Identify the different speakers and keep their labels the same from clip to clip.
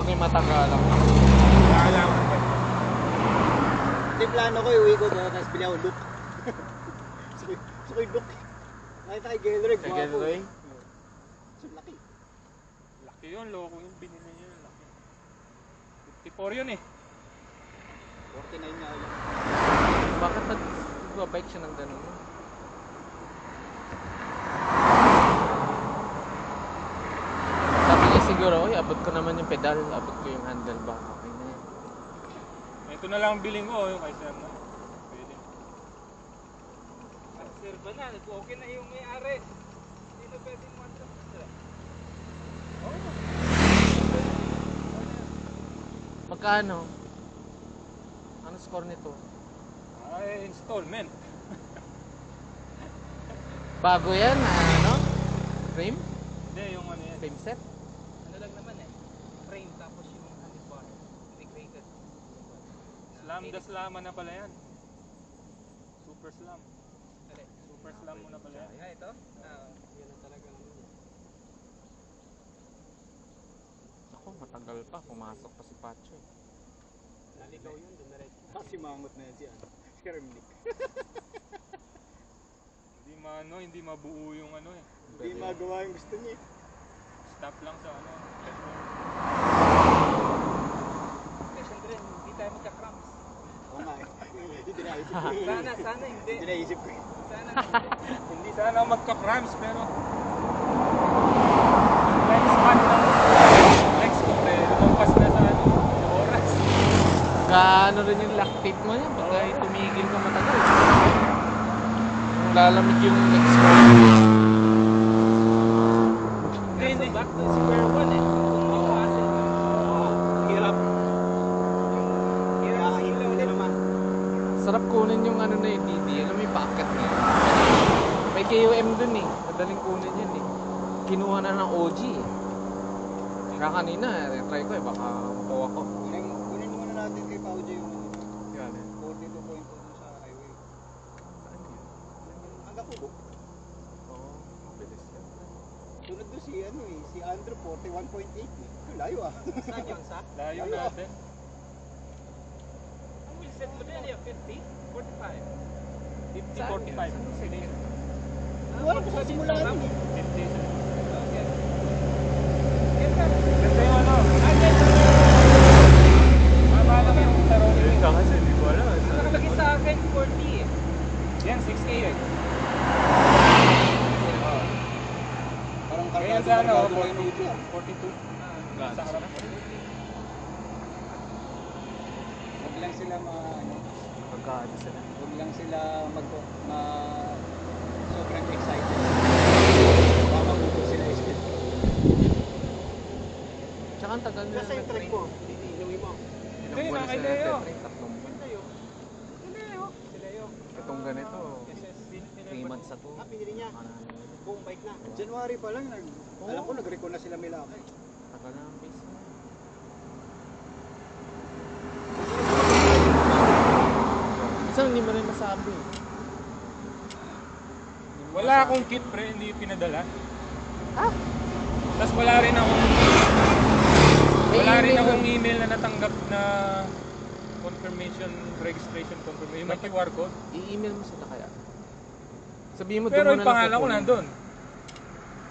Speaker 1: may matagalang.
Speaker 2: Kailangan ko.
Speaker 3: Hindi plano ko, iuwi ko doon, tapos bili ako look. Gusto ko yung look. Nakita kay Gelroy,
Speaker 1: Kay Gelroy?
Speaker 3: So, laki.
Speaker 2: Laki yun, loko yun. Binili niya yun, laki. 54 yun eh.
Speaker 3: 49 nga yun.
Speaker 1: Bakit nagbabike siya ng ganun? Sabi niya siguro, oy, abot ko naman yung pedal, abot ko yung handlebar, okay na yan.
Speaker 2: Ito na lang ang biling ko, yung kay sir na. Pwede.
Speaker 4: Sir ba na? Okay na yung may-ari. Hindi na pwede mo ano.
Speaker 1: Magkano? Ano score nito?
Speaker 2: Ay, installment.
Speaker 1: Bago yan, ano? Frame?
Speaker 2: Hindi, yung ano yan.
Speaker 1: Frame set?
Speaker 4: Ano lang naman eh. Frame tapos yung handlebar. Integrated.
Speaker 2: Slam the slam na pala yan. Super slam.
Speaker 4: Dali.
Speaker 2: Super slam mo na pala yan.
Speaker 4: Ah, ito?
Speaker 3: Yan ang talagang ano.
Speaker 1: Ako, matagal pa. Pumasok pa si Pacho eh.
Speaker 3: Naligaw yun, doon na rin. Kasi mangot na yan si ano. Si Remnick.
Speaker 2: Hindi mabuo yung ano eh.
Speaker 3: Hindi magawa yung gusto niya.
Speaker 2: Stop lang sa ano.
Speaker 4: Siyempre, hindi tayo magka-cramps.
Speaker 3: Oo nga eh. Hindi naisip ko.
Speaker 4: Sana hindi.
Speaker 3: Hindi naisip ko.
Speaker 4: Sana hindi.
Speaker 2: Hindi sana magka-cramps pero next ko lumampas na sa ano, oras.
Speaker 1: Gaano rin yung lactate mo yan pagka tumigil ka matagal. Kung lalamig yung next mo.
Speaker 4: Hindi. Back to square one eh. Kung mawasin yung
Speaker 3: Hirap.
Speaker 4: hirap silaw din.
Speaker 3: naman.
Speaker 1: Sarap kunin yung ano na yung DD. Alam mo yung packet na yun. May KOM dun eh. Madaling kunin yan eh. Kinuha na ng OG eh. Kaya kanina, try ko eh. Baka makuha ko.
Speaker 3: Kunin muna natin kay Pauji yung
Speaker 1: Yan eh.
Speaker 3: 42.2 dun sa highway.
Speaker 1: Saan yun?
Speaker 3: Hanggang Kubok.
Speaker 1: Oo, mabilis yan.
Speaker 3: Sunod doon si ano eh, si Andrew 41.8 eh. Layo ah.
Speaker 4: Saan yun? Sa?
Speaker 2: Layo
Speaker 3: Layo.
Speaker 2: natin.
Speaker 4: Ang will set mo na yan? 50? 45?
Speaker 2: 50-45. Sige.
Speaker 3: Wala ko sa simula yun eh.
Speaker 2: 50.
Speaker 4: Ganda
Speaker 2: yung ano. Mama lang yung tarong yun.
Speaker 1: Kasi hindi ko alam.
Speaker 4: nakalagay sa akin 40 eh.
Speaker 2: Yan, 6K yun.
Speaker 3: Parang
Speaker 2: Ngayon sa ano, 42. Sa harap.
Speaker 3: Huwag lang sila
Speaker 1: Magkano sila.
Speaker 3: huwag lang sila sobrang excited. Baka mabuto sila isip.
Speaker 1: Tsaka ang tagal nila nag-train.
Speaker 3: Inuwi mo.
Speaker 1: Ilang
Speaker 2: Hindi,
Speaker 1: buwan na sila
Speaker 2: nakailayo.
Speaker 1: nag-train? 3 buwan.
Speaker 4: Sila yun.
Speaker 1: Itong ganito, 3 months ago.
Speaker 3: Pinili niya.
Speaker 1: Ano,
Speaker 3: Buong bike na. January pa lang, alam ko nag-recon na sila Milakay.
Speaker 1: tagal na ang base na. Minsan hindi mo rin masabi.
Speaker 2: Wala akong kit pre, hindi pinadala.
Speaker 1: Ha?
Speaker 2: Tapos wala rin akong email na natanggap na confirmation, registration confirmation. May QR code.
Speaker 1: I-email mo sila kaya. Sabihin mo
Speaker 2: Pero
Speaker 1: doon mo
Speaker 2: yung
Speaker 1: na lang
Speaker 2: pangalan ko
Speaker 1: kukunin.
Speaker 2: nandun.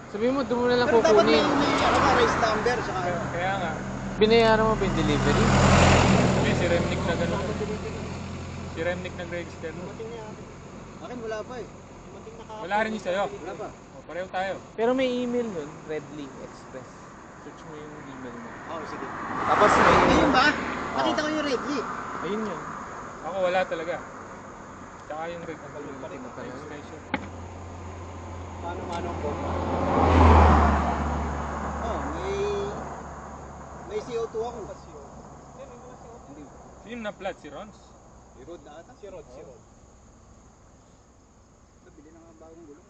Speaker 1: Sabihin mo doon mo na lang
Speaker 3: Pero dapat may
Speaker 1: kukunin.
Speaker 3: ano ka, race number, saka
Speaker 2: Kaya nga.
Speaker 1: Binayaran mo ba yung delivery?
Speaker 2: May si Remnick na gano'n. Si Remnick nag-register mo.
Speaker 3: dumating niya. Akin wala pa eh. Dumating na kahapon.
Speaker 2: Wala rin yung sa'yo.
Speaker 3: Wala pa.
Speaker 2: O, pareho tayo.
Speaker 1: Pero may email yun, Redlink Express. Search mo yung email mo.
Speaker 3: Oo, sige.
Speaker 1: Tapos may
Speaker 3: Ayun ba? Nakita ko yung Redley.
Speaker 1: Ayun yun.
Speaker 2: Ako wala talaga. Tsaka yung
Speaker 1: Nakalimutan ko.
Speaker 2: registration.
Speaker 3: Mano-mano ko. Oh, may CO2 ako. Hindi.
Speaker 2: Sino na plat? Si Rons?
Speaker 3: Si Rod na ata. Si Rod. Bili na nga ang bagong gulong.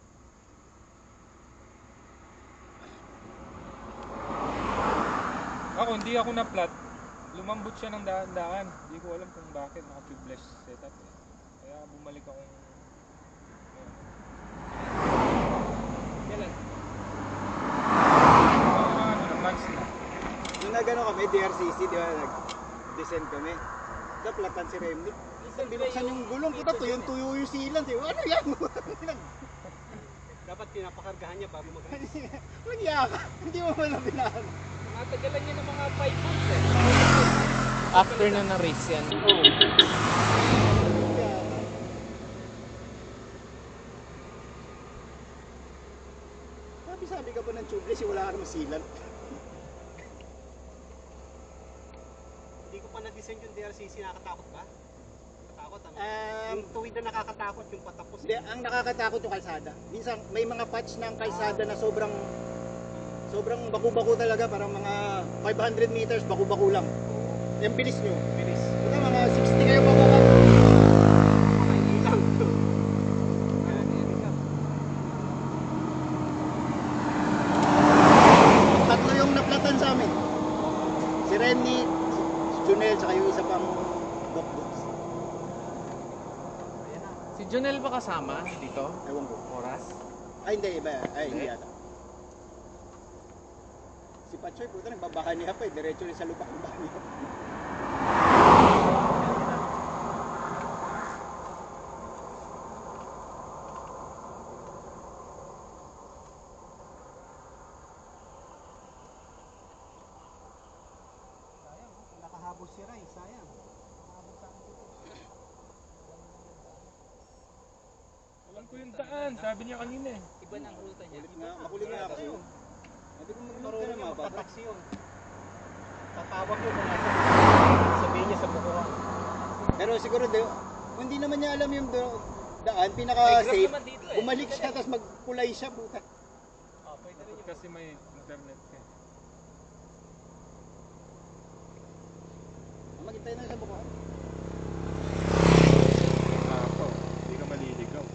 Speaker 2: Ako, hindi ako na plat. Lumambot siya ng daan-daan. Hindi ko alam kung bakit. Naka-tubeless setup eh. Kaya bumalik akong
Speaker 4: Kailan?
Speaker 2: ano, months na.
Speaker 3: Nung nagano kami, DRCC, di ba? Nag-descend kami. Naplatan si Remnick. Minsan binuksan yung gulong, puta, tuyong-tuyo yung silang. Ano yan?
Speaker 4: Dapat pinapakargahan niya bago mag-race.
Speaker 3: Nagya ka. Hindi mo man nabinahan.
Speaker 4: Matagalan niya ng mga 5 months eh.
Speaker 1: After na na-race yan.
Speaker 3: Sabi ka pa ng tubeless, wala ka naman silang.
Speaker 4: Hindi ko pa na-design yung DRCC, nakakatakot ba? Nakakatakot ano?
Speaker 3: Um,
Speaker 4: Yung tuwid na nakakatakot, yung patapos.
Speaker 3: Hindi, ang nakakatakot yung kalsada. Minsan may mga patch ng kalsada na sobrang baku-baku talaga, parang mga 500 meters baku-baku lang. Yung bilis nyo.
Speaker 4: Bilis.
Speaker 3: Ito mga 60 kayo bababa.
Speaker 4: Ilang.
Speaker 3: Tatlo yung naplatan sa amin. Si Renny, si Junel, saka yung isa pang Bokboks.
Speaker 1: Si Jonel ba kasama dito?
Speaker 3: Ewan ko.
Speaker 1: Oras?
Speaker 3: Ay hindi, iba. Ay hindi yata. Si Pachoy, puta, nagbabahan niya pa eh. Diretso rin sa lubak ng bahan niya.
Speaker 4: Nakahabos si Ray, sayang.
Speaker 2: Alam ko yung daan, sabi niya kanina eh.
Speaker 4: Iba ng ruta niya.
Speaker 3: Makulit nga kasi yun. Sabi ko
Speaker 4: Marunong
Speaker 3: magmarunong
Speaker 4: yung
Speaker 3: mababa.
Speaker 4: magtataksi yun. Tatawag yun kung nasa sabihin niya sa bukuhan.
Speaker 3: Pero siguro, kung hindi naman niya alam yung daan,
Speaker 4: May
Speaker 3: pinaka-safe,
Speaker 4: grab naman dito eh.
Speaker 3: bumalik siya, tapos magkulay siya, puta.
Speaker 4: Oh, pwede rin
Speaker 2: Dapat
Speaker 4: yung
Speaker 2: kasi may internet ka.
Speaker 3: Maghintay na sa bukuhan.
Speaker 2: Ako, hindi ka maliligaw.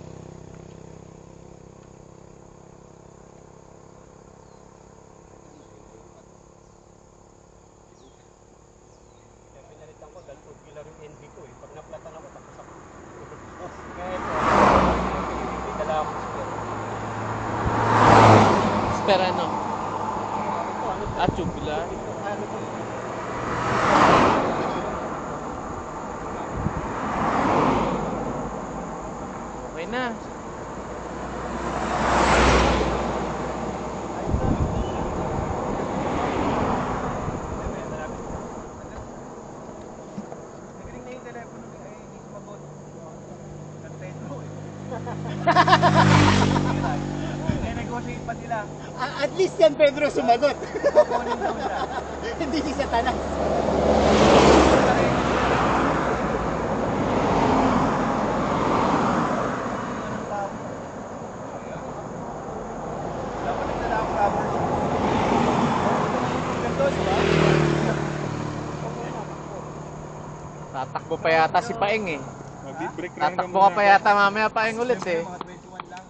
Speaker 4: Kaya pinalitan ko dahil tubular yung NB ko eh. Pag naplatan ako, tapos ako. Kaya ito, may dala ako spare.
Speaker 1: Spare ano?
Speaker 4: Ito, ano to?
Speaker 1: Ah, tubular.
Speaker 4: Ano to?
Speaker 1: Okay na.
Speaker 4: Nagaling na yung telepono niya ay hindi sumagot. Nag-Pedro eh. Kaya negotiate pa sila.
Speaker 3: At least yan, Pedro, sumagot.
Speaker 4: Kukunin daw siya.
Speaker 3: Hindi si Satanas.
Speaker 4: Dapat nagdala ako rubber. Ganito, di ba?
Speaker 1: Tatakbo pa yata si Paeng eh.
Speaker 2: Mag-break lang
Speaker 1: Tatakbo ka pa yata mamaya Paeng ulit eh.
Speaker 4: Mga 21 lang.